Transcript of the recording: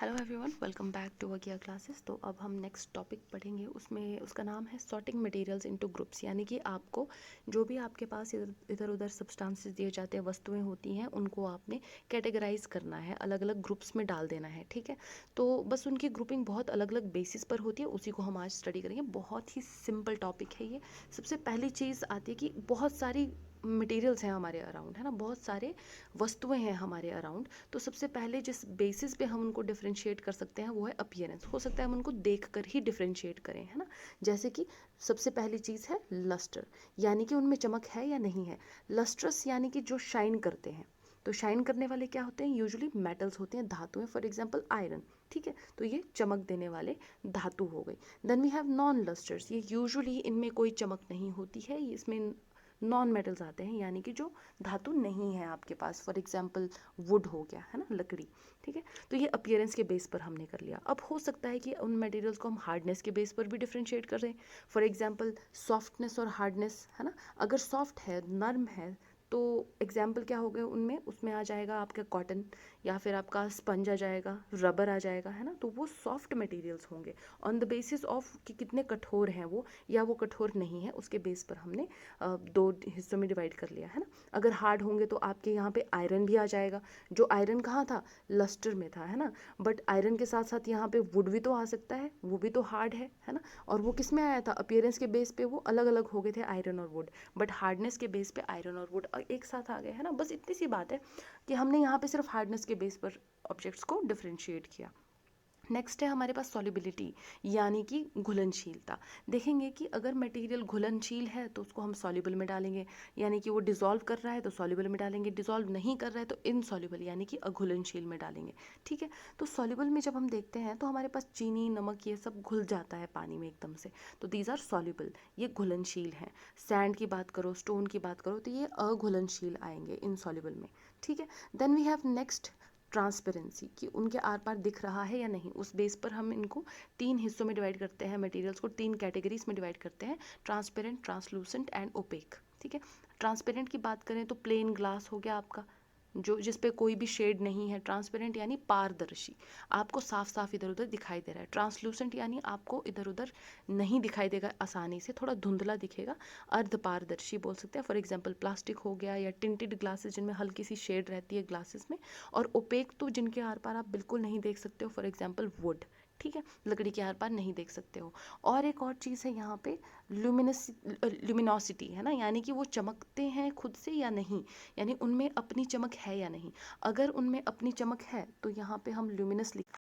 Hello everyone, welcome back to अगिया classes. तो अब हम नेक्स्ट टॉपिक पढ़ेंगे, उसमें उसका नाम है सॉर्टिंग मटेरियल्स इनटू ग्रुप्स। यानी कि आपको जो भी आपके पास इधर उधर सब्सटेंसेस दिए जाते हैं, वस्तुएं होती हैं, उनको आपने कैटेगराइज करना है, अलग अलग ग्रुप्स में डाल देना है। ठीक है, तो बस उनकी ग्रुपिंग बहुत अलग अलग बेसिस पर होती है, उसी को हम आज स्टडी करेंगे। बहुत ही सिंपल टॉपिक है ये। सबसे पहली चीज़ आती है कि बहुत सारी मटेरियल्स हैं हमारे अराउंड, है ना, बहुत सारे वस्तुएं हैं हमारे अराउंड। तो सबसे पहले जिस बेसिस पे हम उनको डिफरेंशिएट कर सकते हैं वो है अपीयरेंस। हो सकता है हम उनको देखकर ही डिफरेंशिएट करें, है ना। जैसे कि सबसे पहली चीज़ है लस्टर, यानी कि उनमें चमक है या नहीं है। लस्ट्रस यानी कि जो शाइन करते हैं। तो शाइन करने वाले क्या होते हैं? यूजुअली मेटल्स होते हैं, धातुएं। फॉर एग्जांपल आयरन, ठीक है, तो ये चमक देने वाले धातु हो गई। देन वी हैव नॉन लस्टर्स, ये यूजुअली इनमें कोई चमक नहीं होती है, इसमें नॉन मेटल्स आते हैं, यानी कि जो धातु नहीं है आपके पास। फॉर एग्जांपल वुड हो गया, है ना, लकड़ी। ठीक है, तो ये अपीयरेंस के बेस पर हमने कर लिया। अब हो सकता है कि उन मटेरियल्स को हम हार्डनेस के बेस पर भी डिफरेंशिएट कर रहे हैं। फॉर एग्जांपल सॉफ्टनेस और हार्डनेस, है ना। अगर सॉफ्ट है, नर्म है, तो एग्जाम्पल क्या हो गए उनमें, उसमें आ जाएगा आपका कॉटन, या फिर आपका स्पंज आ जाएगा, रबर आ जाएगा, है ना। तो वो सॉफ्ट मटेरियल्स होंगे ऑन द बेसिस ऑफ कि कितने कठोर हैं वो, या वो कठोर नहीं है, उसके बेस पर हमने दो हिस्सों में डिवाइड कर लिया, है ना। अगर हार्ड होंगे तो आपके यहाँ पे आयरन भी आ जाएगा। जो आयरन कहाँ था? लस्टर में था, है ना। बट आयरन के साथ साथ यहाँ पे वुड भी तो आ सकता है, वो भी तो हार्ड है ना। और वो किस में आया था? अपीयरेंस के बेस पे वो अलग अलग हो गए थे, आयरन और वुड। बट हार्डनेस के बेस पे आयरन और वुड एक साथ आ गए, है ना। बस इतनी सी बात है कि हमने यहाँ पे सिर्फ हार्डनेस के बेस पर ऑब्जेक्ट्स को डिफ्रेंशिएट किया। नेक्स्ट है हमारे पास सॉल्युबिलिटी, यानी कि घुलनशीलता। देखेंगे कि अगर मटेरियल घुलनशील है तो उसको हम सॉल्युबल में डालेंगे, यानी कि वो डिसॉल्व कर रहा है तो सॉल्युबल में डालेंगे, डिसॉल्व नहीं कर रहा है तो इनसॉल्युबल यानी कि अघुलनशील में डालेंगे। ठीक है, तो सॉल्युबल में जब हम देखते हैं तो हमारे पास चीनी, नमक, ये सब घुल जाता है पानी में एकदम से, तो दीज आर सॉल्युबल, ये घुलनशील हैं। सैंड की बात करो, स्टोन की बात करो, तो ये अघुलनशील आएंगे, इनसॉल्युबल में। ठीक है, then we have next transparency, कि उनके आर पार दिख रहा है या नहीं। उस बेस पर हम इनको तीन हिस्सों में डिवाइड करते हैं, मटेरियल्स को तीन कैटेगरीज में डिवाइड करते हैं, ट्रांसपेरेंट, ट्रांसलूसेंट एंड ओपेक। ठीक है, ट्रांसपेरेंट की बात करें तो प्लेन ग्लास हो गया आपका, जो जिस पे कोई भी शेड नहीं है। ट्रांसपेरेंट यानी पारदर्शी, आपको साफ साफ इधर उधर दिखाई दे रहा है। ट्रांसलूसेंट यानी आपको इधर उधर नहीं दिखाई देगा आसानी से, थोड़ा धुंधला दिखेगा, अर्ध पारदर्शी बोल सकते हैं। फॉर एग्जांपल प्लास्टिक हो गया, या टिंटेड ग्लासेस जिनमें हल्की सी शेड रहती है ग्लासेस में। और ओपेक तो जिनके आर पार आप बिल्कुल नहीं देख सकते हो, फॉर एग्जांपल वुड। ठीक है, लकड़ी के आर पार नहीं देख सकते हो। और एक और चीज़ है यहाँ पे, ल्यूमिनोसिटी, है ना, यानी कि वो चमकते हैं खुद से या नहीं, यानी उनमें अपनी चमक है या नहीं। अगर उनमें अपनी चमक है तो यहाँ पे हम ल्यूमिनस लिख